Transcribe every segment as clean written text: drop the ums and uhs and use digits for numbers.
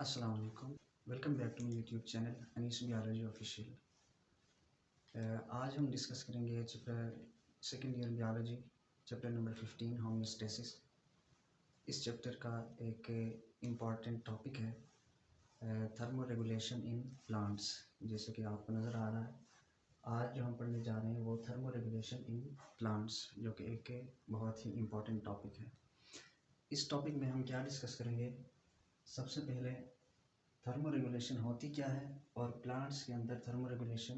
अस्सलाम वालेकुम। Welcome back to my YouTube channel Anees biology official. आज हम डिस्कस करेंगे chapter second year biology chapter number 15 homeostasis. इस चैप्टर का एक इम्पॉर्टेंट टॉपिक है थर्मो रेगुलेशन इन प्लांट्स। जैसे कि आपको नज़र आ रहा है, आज जो हम पढ़ने जा रहे हैं वो थर्मो रेगुलेशन इन प्लांट्स, जो कि एक बहुत ही इम्पॉर्टेंट टॉपिक है। इस टॉपिक में हम क्या डिस्कस करेंगे, सबसे पहले थर्मो रेगुलेशन होती क्या है और प्लांट्स के अंदर थर्मो रेगुलेशन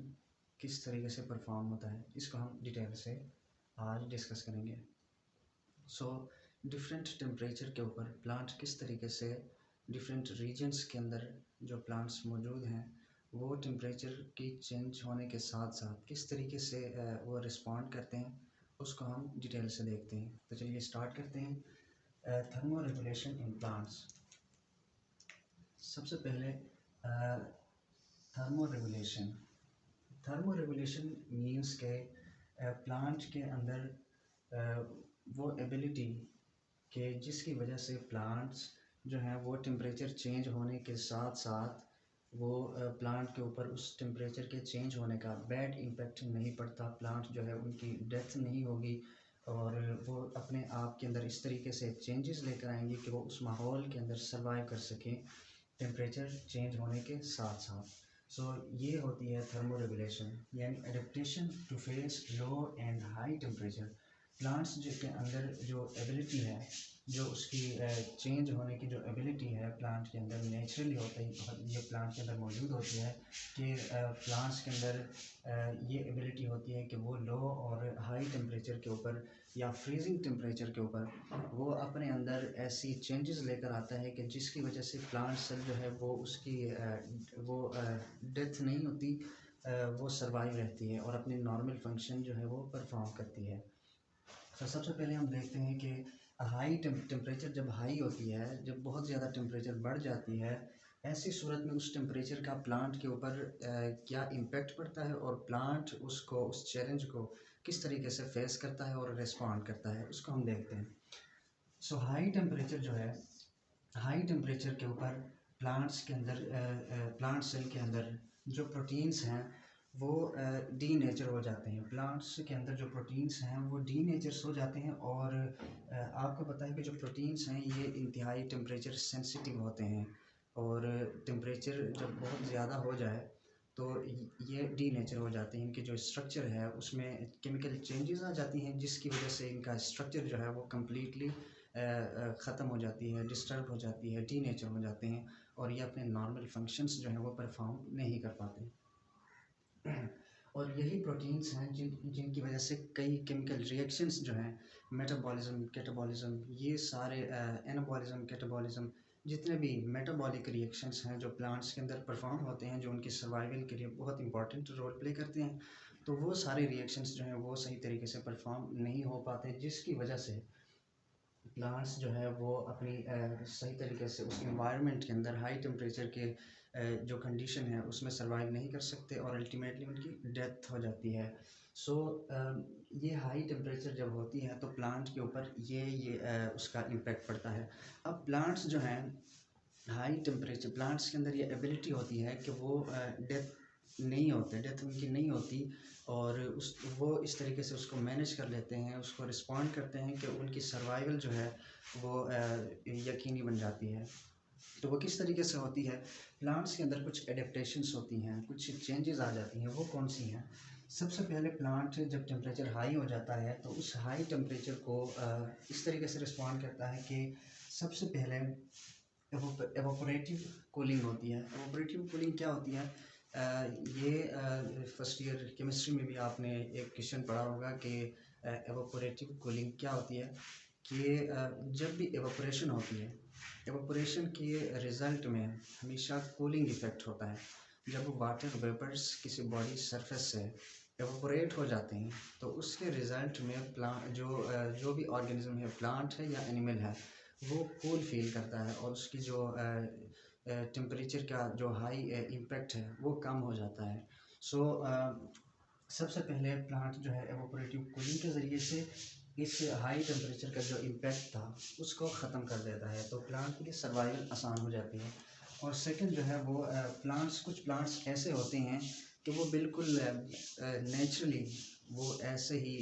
किस तरीके से परफॉर्म होता है, इसको हम डिटेल से आज डिस्कस करेंगे। डिफरेंट टेम्परेचर के ऊपर प्लांट किस तरीके से डिफरेंट रीजन्स के अंदर जो प्लांट्स मौजूद हैं वो टेम्परेचर की चेंज होने के साथ साथ किस तरीके से वो रिस्पॉन्ड करते हैं, उसको हम डिटेल से देखते हैं। तो चलिए स्टार्ट करते हैं। Thermo regulation in plants. सबसे पहले थर्मो रेगुलेशन मीन्स के प्लांट के अंदर वो एबिलिटी के जिसकी वजह से प्लांट्स जो हैं वो टेम्परेचर चेंज होने के साथ साथ वो प्लांट के ऊपर उस टेम्परेचर के चेंज होने का बैड इम्पेक्ट नहीं पड़ता, प्लांट जो है उनकी डेथ नहीं होगी और वो अपने आप के अंदर इस तरीके से चेंजेस लेकर आएंगे कि वो उस माहौल के अंदर सर्वाइव कर सकें टेम्परेचर चेंज होने के साथ साथ। ये होती है थर्मो रेगुलेशन, यानी adaptation to face low and high temperature. Plants के अंदर जो एबिलिटी है, जो उसकी चेंज होने की जो एबिलिटी है प्लांट के अंदर नेचुरली होता है, ये प्लांट के अंदर मौजूद होती है कि प्लांट्स के अंदर ये एबिलिटी होती है कि वो लो और हाई टेम्परेचर के ऊपर या फ्रीजिंग टेम्परेचर के ऊपर वो अपने अंदर ऐसी चेंजेस लेकर आता है कि जिसकी वजह से प्लांट सेल जो है वो उसकी डेथ नहीं होती, वो सर्वाइव रहती है और अपनी नॉर्मल फंक्शन जो है वो परफॉर्म करती है। तो सबसे पहले हम देखते हैं कि हाई टेम्परेचर जब हाई होती है, जब बहुत ज़्यादा टेम्परेचर बढ़ जाती है, ऐसी सूरत में उस टेम्परेचर का प्लांट के ऊपर क्या इम्पेक्ट पड़ता है और प्लांट उसको उस चैलेंज को किस तरीके से फेस करता है और रिस्पॉन्ड करता है, उसको हम देखते हैं। हाई टेम्परेचर जो है, हाई टेम्परेचर के ऊपर प्लांट्स के अंदर प्लांट सेल के अंदर जो प्रोटीन्स हैं वो डी नेचर हो जाते हैं। प्लांट्स के अंदर जो प्रोटीन्स हैं वो डी नेचर्स हो जाते हैं और आपको पता है कि जो प्रोटीन्स हैं ये इंतहाई टेम्परेचर सेंसिटिव होते हैं और टेम्परेचर जब बहुत ज़्यादा हो जाए तो ये डी नेचर हो जाते हैं। इनके जो स्ट्रक्चर है उसमें केमिकल चेंजेस आ जाती हैं जिसकी वजह से इनका स्ट्रक्चर जो है वो कम्प्लीटली ख़त्म हो जाती है, डिस्टर्ब हो जाती है, डी नेचर हो जाते हैं और ये अपने नॉर्मल फंक्शंस जो हैं वो परफॉर्म नहीं कर पाते। और यही प्रोटीन्स हैं जिनकी वजह से कई केमिकल रिएक्शंस जो हैं, मेटाबॉलिज्म, कैटाबॉलिज्म, ये सारे एनाबॉलिज्म, कैटाबॉलिज्म, जितने भी मेटाबॉलिक रिएक्शंस हैं जो प्लांट्स के अंदर परफॉर्म होते हैं, जो उनकी सर्वाइवल के लिए बहुत इंपॉर्टेंट रोल प्ले करते हैं, तो वो सारे रिएक्शंस जो हैं वो सही तरीके से परफॉर्म नहीं हो पाते, जिसकी वजह से प्लांट्स जो है वो अपनी सही तरीके से उस इन्वायरमेंट के अंदर हाई टेम्परेचर के जो कंडीशन है उसमें सर्वाइव नहीं कर सकते और अल्टीमेटली उनकी डेथ हो जाती है। ये हाई टेम्परेचर जब होती है तो प्लांट के ऊपर ये उसका इम्पेक्ट पड़ता है। अब प्लांट्स जो हैं हाई टेम्परेचर, प्लांट्स के अंदर ये एबिलिटी होती है कि वो डेथ नहीं होते, डेथ उनकी नहीं होती और वो इस तरीके से उसको मैनेज कर लेते हैं, उसको रिस्पॉन्ड करते हैं कि उनकी सर्वाइवल जो है वो यकीनी बन जाती है। तो वो किस तरीके से होती है, प्लांट्स के अंदर कुछ एडेप्टेशंस होती हैं, कुछ चेंजेस आ जाती हैं। वो कौन सी हैं? सबसे पहले प्लांट जब टेम्परेचर हाई हो जाता है तो उस हाई टेम्परेचर को इस तरीके से रिस्पॉन्ड करता है कि सबसे पहले एवोपोरेटिव कूलिंग होती है। एवोपोरेटिव कूलिंग क्या होती है? ये फर्स्ट ईयर केमिस्ट्री में भी आपने एक क्वेश्चन पढ़ा होगा कि एवोपोरेटिव कूलिंग क्या होती है। कि जब भी एवोपोरेशन होती है, एवोपोरेशन के रिज़ल्ट में हमेशा कूलिंग इफ़ेक्ट होता है। जब वाटर वेपर्स किसी बॉडी सरफेस से एवोपोरेट हो जाते हैं तो उसके रिज़ल्ट में जो भी ऑर्गेनिज्म है, प्लांट है या एनिमल है, वो कूल फील करता है और उसकी जो टेम्परेचर का जो हाई इम्पेक्ट है वो कम हो जाता है। सबसे पहले प्लांट जो है एवोपोरेटिव कूलिंग के ज़रिए से इस हाई टेम्परेचर का जो इम्पेक्ट था उसको ख़त्म कर देता है, तो प्लांट के लिए सर्वाइवल आसान हो जाती है। और सेकंड जो है वो प्लांट्स, कुछ प्लांट्स ऐसे होते हैं कि वो बिल्कुल नेचुरली वो ऐसे ही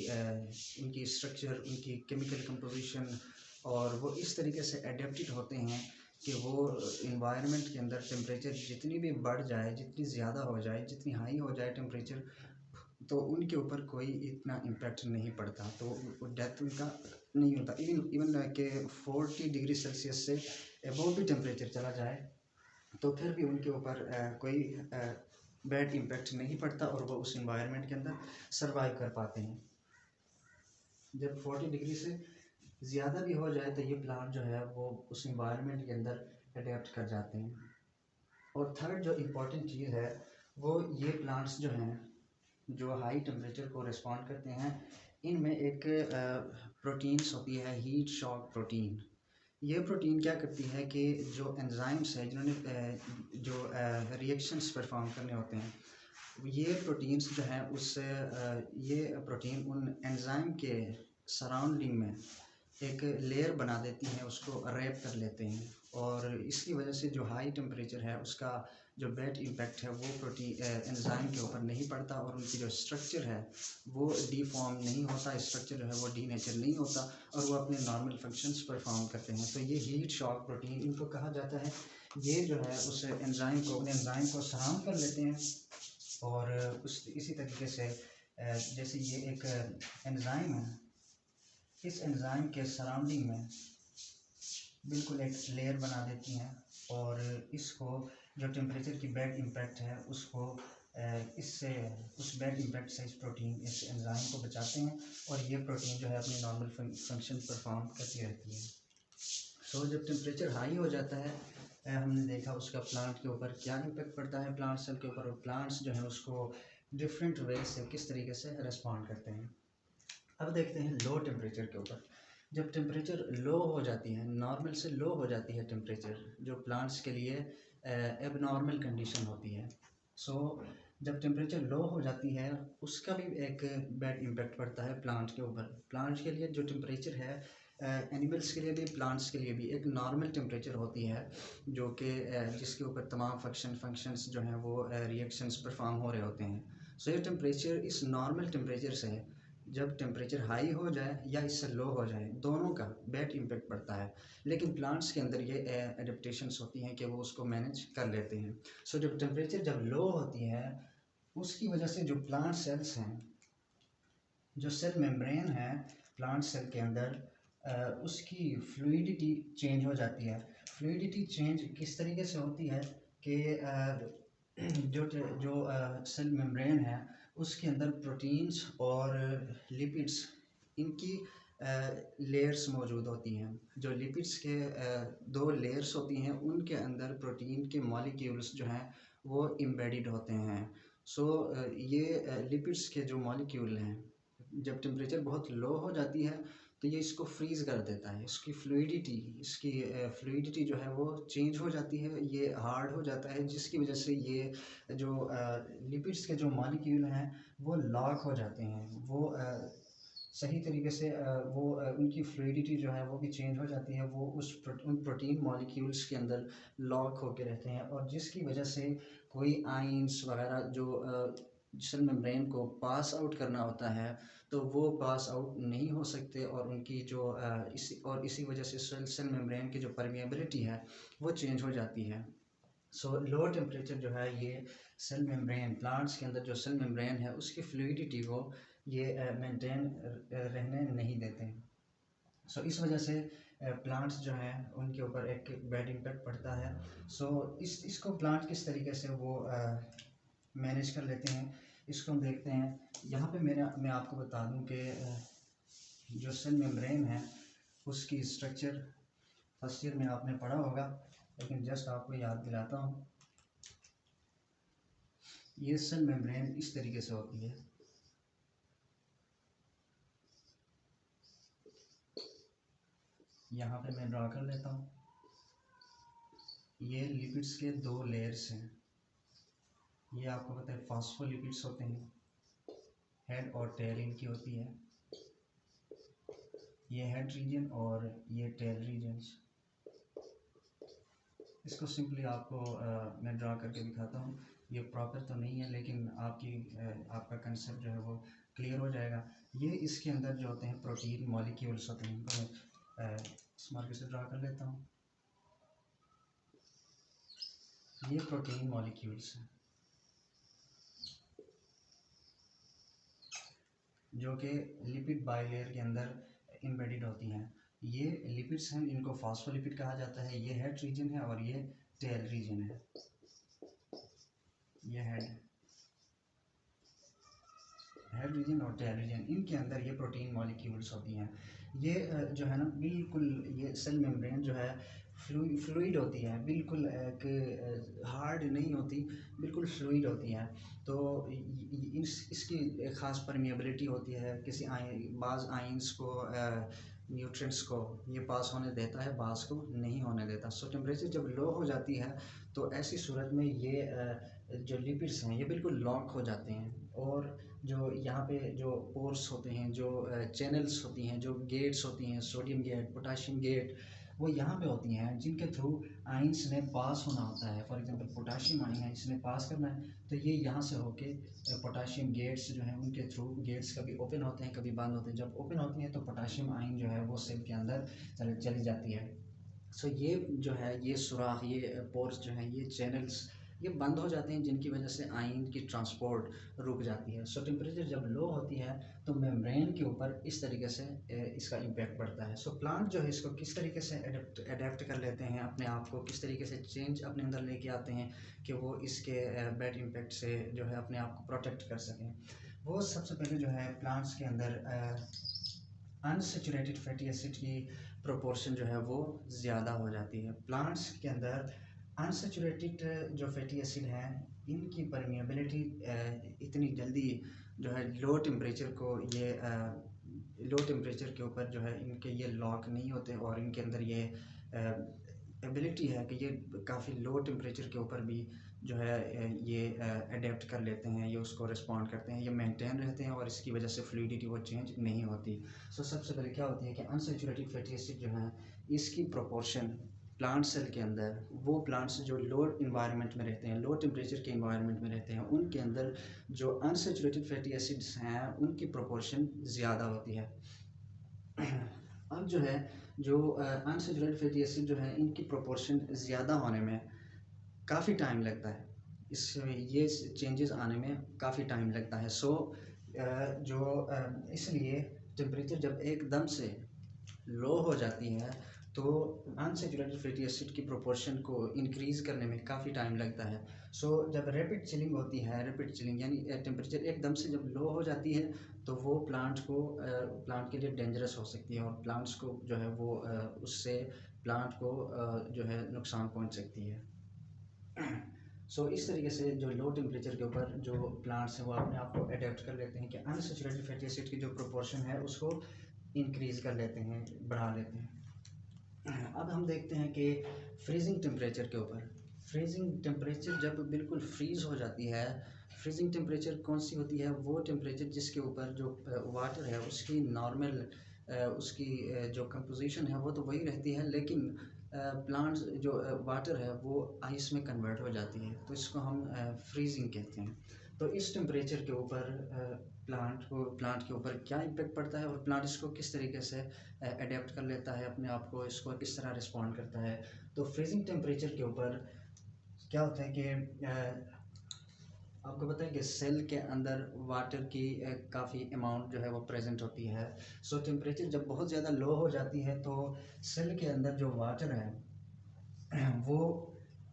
उनकी स्ट्रक्चर, उनकी केमिकल कंपोजिशन, और वो इस तरीके से एडेप्टेड होते हैं कि वो इन्वायरमेंट के अंदर टेम्परेचर जितनी भी बढ़ जाए, जितनी ज़्यादा हो जाए, जितनी हाई हो जाए टेम्परेचर, तो उनके ऊपर कोई इतना इम्पेक्ट नहीं पड़ता, तो डेथ उनका नहीं होता। इवन इवन के 40 डिग्री सेल्सियस से अबव भी टेम्परेचर चला जाए तो फिर भी उनके ऊपर कोई बैड इम्पेक्ट नहीं पड़ता और वो उस इन्वायरमेंट के अंदर सरवाइव कर पाते हैं। जब 40 डिग्री से ज़्यादा भी हो जाए तो ये प्लांट जो है वो उस इन्वायरमेंट के अंदर अडेप्ट कर जाते हैं। और थर्ड जो इम्पोर्टेंट चीज़ है वो ये प्लांट्स जो हैं जो हाई टेम्परेचर को रिस्पॉन्ड करते हैं, इनमें एक प्रोटीन्स होती है, हीट शॉक प्रोटीन। ये प्रोटीन क्या करती है कि जो एंजाइम्स है जिन्होंने जो रिएक्शंस परफॉर्म करने होते हैं, ये प्रोटीन्स जो हैं उससे ये प्रोटीन उन एंजाइम के सराउंडिंग में एक लेयर बना देती हैं, उसको रैप कर लेते हैं, और इसकी वजह से जो हाई टेम्परेचर है उसका जो बैड इम्पैक्ट है वो प्रोटीन एंजाइम के ऊपर नहीं पड़ता, और उनकी जो स्ट्रक्चर है वो डीफॉर्म नहीं होता, स्ट्रक्चर जो है वो डीनेचर नहीं होता, और वो अपने नॉर्मल फंक्शंस परफॉर्म करते हैं। तो ये हीट शॉक प्रोटीन इनको कहा जाता है। ये जो है उस एंजाइम को, उन एंजाइम को सराउंड कर लेते हैं, और उस इसी तरीके से जैसे ये एक एंजाइम है, इस एंजाइम के सराउंडिंग में बिल्कुल एक लेयर बना देती हैं, और इसको जो टेम्परेचर की बैड इम्पैक्ट है उसको इससे, उस बैड इम्पैक्ट से इस प्रोटीन, इस एंजाइम को बचाते हैं, और ये प्रोटीन जो है अपनी नॉर्मल फंक्शन परफॉर्म करती रहती है। सो जब टेम्परेचर हाई हो जाता है, हमने देखा उसका प्लांट के ऊपर क्या इम्पेक्ट पड़ता है, प्लांट सेल के ऊपर, और प्लांट्स जो हैं उसको डिफरेंट वे से किस तरीके से रिस्पॉन्ड करते हैं। अब देखते हैं लो टेम्परेचर के ऊपर। जब टेम्परेचर लो हो जाती है, नॉर्मल से लो हो जाती है टेम्परेचर, जो प्लांट्स के लिए एबनॉर्मल कंडीशन होती है। सो जब टेम्परेचर लो हो जाती है उसका भी एक बैड इम्पैक्ट पड़ता है प्लांट के ऊपर। प्लांट के लिए जो टेम्परेचर है, एनिमल्स के लिए भी, प्लांट्स के लिए भी एक नॉर्मल टेम्परेचर होती है, जो कि जिसके ऊपर तमाम फंक्शंस जो हैं वो रिएक्शंस परफॉर्म हो रहे होते हैं। सो ये टेम्परेचर, इस नॉर्मल टेम्परेचर से जब टेम्परेचर हाई हो जाए या इससे लो हो जाए, दोनों का बैड इम्पेक्ट पड़ता है। लेकिन प्लांट्स के अंदर ये एडेप्टेशंस होती हैं कि वो उसको मैनेज कर लेते हैं। सो जब टेम्परेचर जब लो होती है, उसकी वजह से जो प्लांट सेल्स हैं, जो सेल मेम्ब्रेन है प्लांट सेल के अंदर, उसकी फ्लूइडिटी चेंज हो जाती है। फ्लूइडिटी चेंज किस तरीके से होती है कि जो जो सेल मेम्ब्रेन है उसके अंदर प्रोटीन्स और लिपिड्स, इनकी लेयर्स मौजूद होती हैं। जो लिपिड्स के दो लेयर्स होती हैं, उनके अंदर प्रोटीन के मॉलिक्यूल्स जो हैं वो एम्बेडेड होते हैं। सो ये लिपिड्स के जो मॉलिक्यूल हैं, जब टेम्परेचर बहुत लो हो जाती है तो ये इसको फ्रीज़ कर देता है, इसकी फ्लूइडिटी जो है वो चेंज हो जाती है, ये हार्ड हो जाता है, जिसकी वजह से ये जो लिपिड्स के जो मॉलिक्यूल हैं वो लॉक हो जाते हैं, वो सही तरीके से उनकी फ्लूइडिटी जो है वो भी चेंज हो जाती है, वो उन प्रोटीन मॉलिक्यूल्स के अंदर लॉक होके रहते हैं, और जिसकी वजह से कोई आइंस वगैरह जो सेल मेम्ब्रेन को पास आउट करना होता है तो वो पास आउट नहीं हो सकते, और उनकी जो इसी वजह से सेल मेम्ब्रेन की जो परमिएबिलिटी है वो चेंज हो जाती है। सो लो टेम्परेचर जो है ये सेल मेम्ब्रेन, प्लांट्स के अंदर जो सेल मेम्ब्रेन है उसकी फ्लूइडिटी को ये मेंटेन रहने नहीं देते हैं। सो इस वजह से प्लांट्स जो हैं उनके ऊपर एक बैड इम्पेक्ट पड़ता है। सो इसको प्लांट किस तरीके से वो मैनेज कर लेते हैं, इसको हम देखते हैं। यहाँ पे मैं आपको बता दूँ कि जो सेल मेम्ब्रेन है उसकी स्ट्रक्चर फर्स्ट ईयर में आपने पढ़ा होगा, लेकिन जस्ट आपको याद दिलाता हूँ। ये सेल मेम्ब्रेन इस तरीके से होती है। यहाँ पे मैं ड्रा कर लेता हूँ। ये लिपिड्स के दो लेयर्स हैं। ये आपको पता है फॉस्फोलिपिड्स होते हैं, हेड और टेल इनकी होती है। ये हेड रीजन और ये टेल रीजन्स। इसको सिंपली आपको मैं ड्रा करके दिखाता हूँ। ये प्रॉपर तो नहीं है लेकिन आपका कंसेप्ट जो है वो क्लियर हो जाएगा। ये इसके अंदर जो होते हैं प्रोटीन मॉलिक्यूल्स होते हैं, इनको मैं इस मार्कर से ड्रा कर लेता हूँ। ये प्रोटीन मॉलिक्यूल्स हैं जो कि लिपिड बाइलेयर के अंदर एम्बेडेड होती हैं। ये लिपिड्स हैं, इनको फॉस्फोलिपिड कहा जाता है। ये हेड रीजन है और ये टेल रीजन है। ये हेड रीजन और टेल रीजन, इनके अंदर ये प्रोटीन मॉलिक्यूल्स होती हैं। ये जो है ना बिल्कुल, ये सेल मेम्ब्रेन जो है फ्लूइड होती है, बिल्कुल हार्ड नहीं होती, बिल्कुल फ्लूइड होती है। तो इसकी एक ख़ास परमिएबिलिटी होती है। बाज़ आइंस को न्यूट्रिएंट्स को ये पास होने देता है, बाज़ को नहीं होने देता। सो टेम्परेचर जब लो हो जाती है तो ऐसी सूरत में ये जो लिपिड्स हैं ये बिल्कुल लॉक हो जाते हैं। और जो यहाँ पे जो पोर्स होते हैं, जो चैनल्स होती हैं, जो गेट्स होती हैं, सोडियम गेट, पोटाशियम गेट, वो यहाँ पे होती हैं जिनके थ्रू आइंस ने पास होना होता है। फॉर एग्जांपल पोटाशियम आइन है, इसने पास करना है तो ये यहाँ से होके पोटाशियम गेट्स जो हैं उनके थ्रू गेट्स कभी ओपन होते हैं कभी बंद होते हैं। जब ओपन होती हैं तो पोटाशियम आइन जो है वो सेल के अंदर चली जाती है। सो ये जो है ये सुराख, ये पोर्स जो हैं, ये चैनल्स ये बंद हो जाते हैं जिनकी वजह से आयन की ट्रांसपोर्ट रुक जाती है। सो टेम्परेचर जब लो होती है तो मेम्ब्रेन के ऊपर इस तरीके से इसका इम्पैक्ट पड़ता है। सो प्लांट जो है इसको किस तरीके से अडेप्ट कर लेते हैं, अपने आप को किस तरीके से चेंज अपने अंदर लेके आते हैं कि वो इसके बैड इम्पैक्ट से जो है अपने आप को प्रोटेक्ट कर सकें। वो सबसे पहले जो है प्लांट्स के अंदर अनसेचुरेटेड फैटी एसिड की प्रोपोर्शन जो है वो ज़्यादा हो जाती है। प्लांट्स के अंदर अनसेचुरेटेड जो फैटी एसिड हैं इनकी परमिएबिलिटी इतनी जल्दी जो है लो टेम्परेचर के ऊपर जो है इनके ये लॉक नहीं होते और इनके अंदर ये एबिलिटी है कि ये काफ़ी लो टेम्परेचर के ऊपर भी जो है ये अडेप्ट कर लेते हैं, ये उसको रिस्पॉन्ड करते हैं, ये मेंटेन रहते हैं और इसकी वजह से फ्लूइडिटी वो चेंज नहीं होती। सो सबसे पहले क्या होती है कि अनसेचुरेटेड फैटी एसिड जो है इसकी प्रोपोर्शन प्लांट सेल के अंदर, वो प्लांट्स जो लो इन्वायरमेंट में रहते हैं, लो टेम्परेचर के इन्वायरमेंट में रहते हैं, उनके अंदर जो अनसेचुरेटेड फैटी एसिड्स हैं उनकी प्रोपोर्शन ज़्यादा होती है। अब जो है जो अनसेचुरेटेड फैटी एसिड जो है इनकी प्रोपोर्शन ज़्यादा होने में काफ़ी टाइम लगता है, ये चेंजेस आने में काफ़ी टाइम लगता है। इसलिए टेम्परेचर जब एकदम से लो हो जाती है तो अनसेचुरेटेड फैटी एसिड की प्रोपोर्शन को इंक्रीज़ करने में काफ़ी टाइम लगता है। जब रैपिड चिलिंग होती है, रैपिड चिलिंग यानी टेम्परेचर एकदम से जब लो हो जाती है तो वो प्लांट के लिए डेंजरस हो सकती है और प्लांट्स को जो है वो उससे प्लांट को जो है नुकसान पहुंच सकती है। इस तरीके से जो लो टेम्परेचर के ऊपर जो प्लांट्स हैं वो अपने आप को अडेप्ट कर लेते हैं कि अनसेचुरेटेड फैटी एसिड की जो प्रोपोर्शन है उसको इंक्रीज़ कर लेते हैं, बढ़ा लेते हैं। अब हम देखते हैं कि फ्रीजिंग टेम्परेचर के ऊपर, फ्रीजिंग टेम्परेचर जब बिल्कुल फ्रीज़ हो जाती है, फ्रीजिंग टेम्परेचर कौन सी होती है? वो टेम्परेचर जिसके ऊपर जो वाटर है उसकी नॉर्मल उसकी जो कंपोजिशन है वो तो वही रहती है, लेकिन प्लांट्स जो वाटर है वो आइस में कन्वर्ट हो जाती है, तो इसको हम फ्रीजिंग कहते हैं। तो इस टेम्परेचर के ऊपर प्लांट के ऊपर क्या इम्पेक्ट पड़ता है और प्लांट इसको किस तरीके से अडेप्ट कर लेता है अपने आप को, इसको किस तरह रिस्पॉन्ड करता है। तो फ्रीजिंग टेम्परेचर के ऊपर क्या होता है कि आपको पता है कि सेल के अंदर वाटर की काफ़ी अमाउंट जो है वो प्रेजेंट होती है। टेम्परेचर जब बहुत ज़्यादा लो हो जाती है तो सेल के अंदर जो वाटर है वो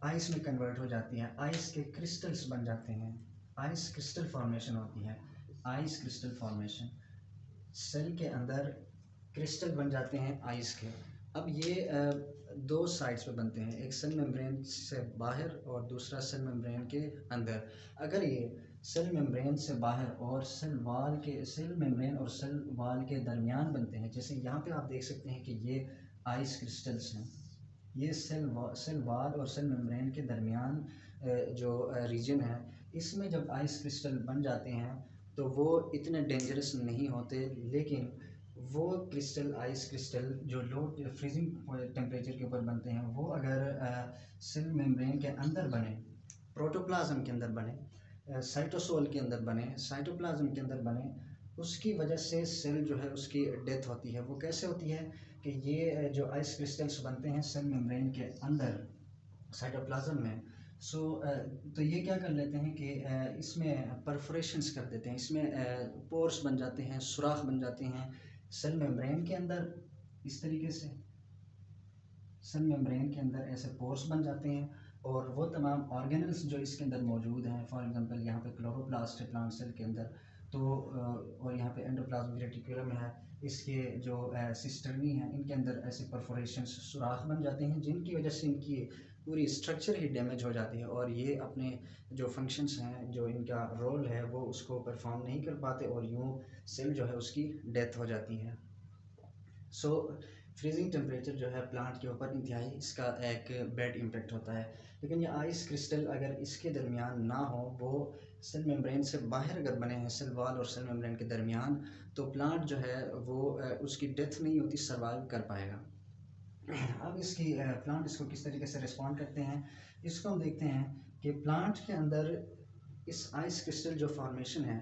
आइस में कन्वर्ट हो जाती है, आइस के क्रिस्टल्स बन जाते हैं, आइस क्रिस्टल फॉर्मेशन होती है, आइस क्रिस्टल फॉर्मेशन, सेल के अंदर क्रिस्टल बन जाते हैं आइस के। अब ये दो साइड्स पे बनते हैं, एक सेल मेम्ब्रेन से बाहर और दूसरा सेल मेम्ब्रेन के अंदर। अगर ये सेल मेम्ब्रेन से बाहर और सेल मेम्ब्रेन और सेल वाल के दरमियान बनते हैं, जैसे यहाँ पे आप देख सकते हैं कि ये आइस क्रिस्टल्स हैं, ये सेल वाल और सेल मेम्ब्रेन के दरमियान जो रीजन है, इसमें जब आइस क्रिस्टल बन जाते हैं तो वो इतने डेंजरस नहीं होते, लेकिन वो क्रिस्टल, आइस क्रिस्टल जो लो फ्रीजिंग टेम्परेचर के ऊपर बनते हैं, वो अगर सेल मेम्ब्रेन के अंदर बने, प्रोटोप्लाज्म के अंदर बने, साइटोसोल के अंदर बने, साइटोप्लाज्म के अंदर बने, उसकी वजह से सेल जो है उसकी डेथ होती है। वो कैसे होती है कि ये जो आइस क्रिस्टल्स बनते हैं सेल मेम्ब्रेन के अंदर साइटोप्लाज्म में, तो ये क्या कर लेते हैं कि इसमें परफोरेशंस कर देते हैं, इसमें पोर्स बन जाते हैं, सुराख बन जाते हैं सेल मेम्ब्रेन के अंदर। इस तरीके से सेल मेम्ब्रेन के अंदर ऐसे पोर्स बन जाते हैं और वो तमाम ऑर्गेनल्स जो इसके अंदर मौजूद हैं, फॉर एग्जांपल यहाँ पे क्लोरोप्लास्ट है प्लांट सेल के अंदर, तो और यहाँ पे एंडोप्लाज्मिक रेटिकुलम है, इसके जो सिस्टर्नी है, इनके अंदर ऐसे परफोरेशंस, सुराख बन जाते हैं जिनकी वजह से इनकी पूरी स्ट्रक्चर ही डैमेज हो जाती है और ये अपने जो फंक्शंस हैं, जो इनका रोल है, वो उसको परफॉर्म नहीं कर पाते और यूँ सेल जो है उसकी डेथ हो जाती है। सो फ्रीजिंग टेम्परेचर जो है प्लांट के ऊपर इंतहाई इसका एक बैड इम्पेक्ट होता है। लेकिन ये आइस क्रिस्टल अगर इसके दरमियान ना हो, वो सेल मेम्ब्रेन से बाहर अगर बने हैं, सेल वॉल और सेल मेम्ब्रेन के दरमियान, तो प्लांट जो है वो उसकी डेथ नहीं होती, सर्वाइव कर पाएगा। अब इसकी प्लांट इसको किस तरीके से रिस्पॉन्ड करते हैं, इसको हम देखते हैं कि प्लांट के अंदर इस आइस क्रिस्टल जो फॉर्मेशन है,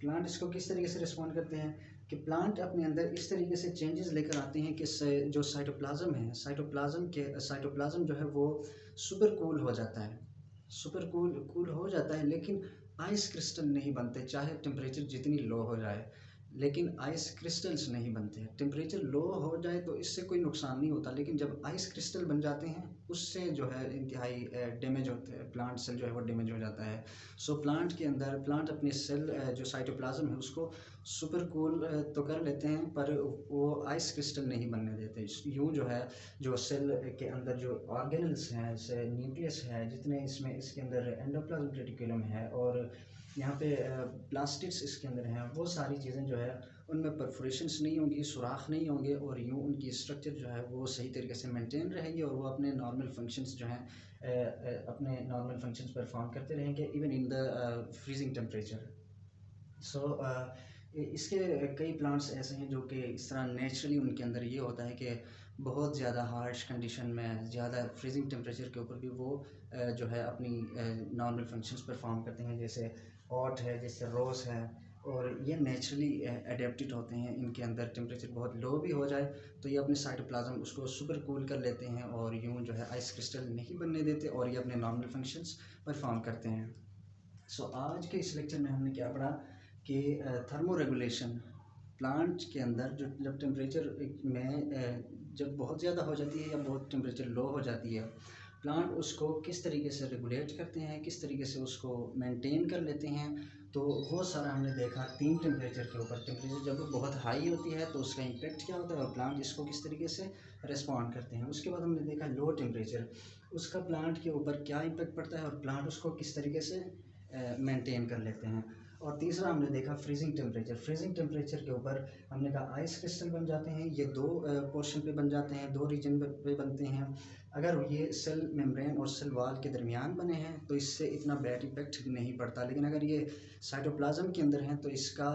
प्लांट इसको किस तरीके से रिस्पॉन्ड करते हैं कि प्लांट अपने अंदर इस तरीके से चेंजेस लेकर आते हैं कि जो साइटोप्लाज्म है, साइटोप्लाज्म जो है वो सुपर कूल हो जाता है, सुपर कूल हो जाता है, लेकिन आइस क्रिस्टल नहीं बनते, चाहे टेम्परेचर जितनी लो हो जाए, लेकिन आइस क्रिस्टल्स नहीं बनते हैं। टेम्परेचर लो हो जाए तो इससे कोई नुकसान नहीं होता, लेकिन जब आइस क्रिस्टल बन जाते हैं उससे जो है इंतहाई डैमेज होते हैं, प्लांट सेल जो है वो डैमेज हो जाता है। सो प्लांट के अंदर प्लांट अपने सेल जो साइटोप्लाज्म है उसको सुपर कूल तो कर लेते हैं, पर वो आइस क्रिस्टल नहीं बनने देते। यूँ जो है जो सेल के अंदर जो ऑर्गेनल्स हैं, जैसे न्यूक्लियस है, जितने इसमें इसके अंदर एंडोप्लाज्मिक रेटिकुलम है और यहाँ पे प्लास्टिड्स इसके अंदर हैं, वो सारी चीज़ें जो है उनमें परफोरेशंस नहीं होंगी, सुराख नहीं होंगे और यूँ उनकी स्ट्रक्चर जो है वो सही तरीके से मेंटेन रहेगी और वो अपने नॉर्मल फंक्शंस जो हैं अपने नॉर्मल फंक्शंस परफॉर्म करते रहेंगे even in the freezing temperature. So इसके कई प्लांट्स ऐसे हैं जो कि इस तरह नेचुरली उनके अंदर ये होता है कि बहुत ज़्यादा हार्श कंडीशन में, ज़्यादा फ्रीजिंग टेम्परेचर के ऊपर भी वो जो है अपनी नॉर्मल फंक्शंस परफॉर्म करते हैं, जैसे ऑट है, जैसे रोज़ है, और ये नेचुरली अडेप्टेड होते हैं। इनके अंदर टेम्परेचर बहुत लो भी हो जाए तो ये अपने साइटोप्लाज्म उसको सुपर कूल कर लेते हैं और यूँ जो है आइस क्रिस्टल नहीं बनने देते और ये अपने नॉर्मल फंक्शंस परफॉर्म करते हैं। सो आज के इस लेक्चर में हमने क्या पढ़ा कि थर्मो रेगुलेशन प्लांट के अंदर जो जब टेम्परेचर में जब बहुत ज़्यादा हो जाती है या बहुत टेम्परेचर लो हो जाती है, प्लांट उसको किस तरीके से रेगुलेट करते हैं, किस तरीके से उसको मेंटेन कर लेते हैं। तो वो सारा हमने देखा 3 टेम्परेचर के ऊपर। टेम्परेचर जब बहुत हाई होती है तो उसका इम्पेक्ट क्या होता है और प्लांट इसको किस तरीके से रिस्पॉन्ड करते हैं। उसके बाद हमने देखा लो टेम्परेचर, उसका प्लांट के ऊपर क्या इम्पेक्ट पड़ता है और प्लांट उसको किस तरीके से मेंटेन कर लेते हैं। और तीसरा हमने देखा फ्रीजिंग टेम्परेचर। फ्रीजिंग टेम्परेचर के ऊपर हमने कहा आइस क्रिस्टल बन जाते हैं, ये 2 पोर्शन पे बन जाते हैं, 2 रीजन पे बनते हैं। अगर ये सेल मेम्ब्रेन और सेल वॉल के दरमियान बने हैं तो इससे इतना बैड इम्पेक्ट नहीं पड़ता, लेकिन अगर ये साइटोप्लाज्म के अंदर हैं तो इसका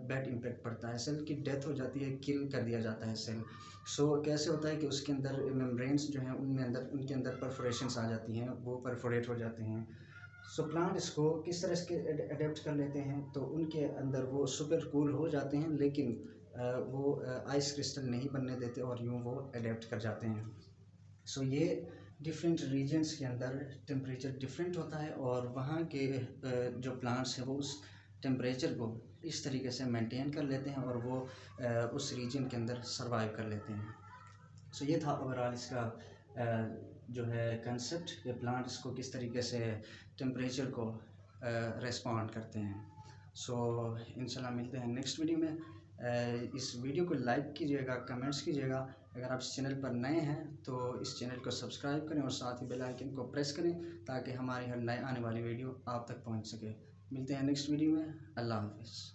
बैड इम्पेक्ट पड़ता है, सेल की डेथ हो जाती है, किल कर दिया जाता है सेल। सो कैसे होता है कि उसके अंदर मेम्ब्रेन्स जो हैं उनके अंदर परफोरेशंस आ जाती हैं, वो परफोरेट हो जाते हैं। सो प्लांट इसको किस तरह से अडेप्ट कर लेते हैं, तो उनके अंदर वो सुपर कूल हो जाते हैं, लेकिन वो आइस क्रिस्टल नहीं बनने देते और यूँ वो अडेप्ट कर जाते हैं। सो ये डिफरेंट रीजन्स के अंदर टेम्परेचर डिफरेंट होता है और वहाँ के जो प्लांट्स हैं वो उस टेम्परेचर को इस तरीके से मेंटेन कर लेते हैं और वो उस रीजन के अंदर सर्वाइव कर लेते हैं। सो ये था ओवरऑल इसका जो है कंसेप्ट, ये प्लांट्स को किस तरीके से टेम्परेचर को रेस्पॉन्ड करते हैं। सो इंशाल्लाह मिलते हैं नेक्स्ट वीडियो में। इस वीडियो को लाइक कीजिएगा, कमेंट्स कीजिएगा। अगर आप इस चैनल पर नए हैं तो इस चैनल को सब्सक्राइब करें और साथ ही बेल आइकन को प्रेस करें ताकि हमारी हर नए आने वाली वीडियो आप तक पहुंच सके। मिलते हैं नेक्स्ट वीडियो में। अल्लाह हाफिज़।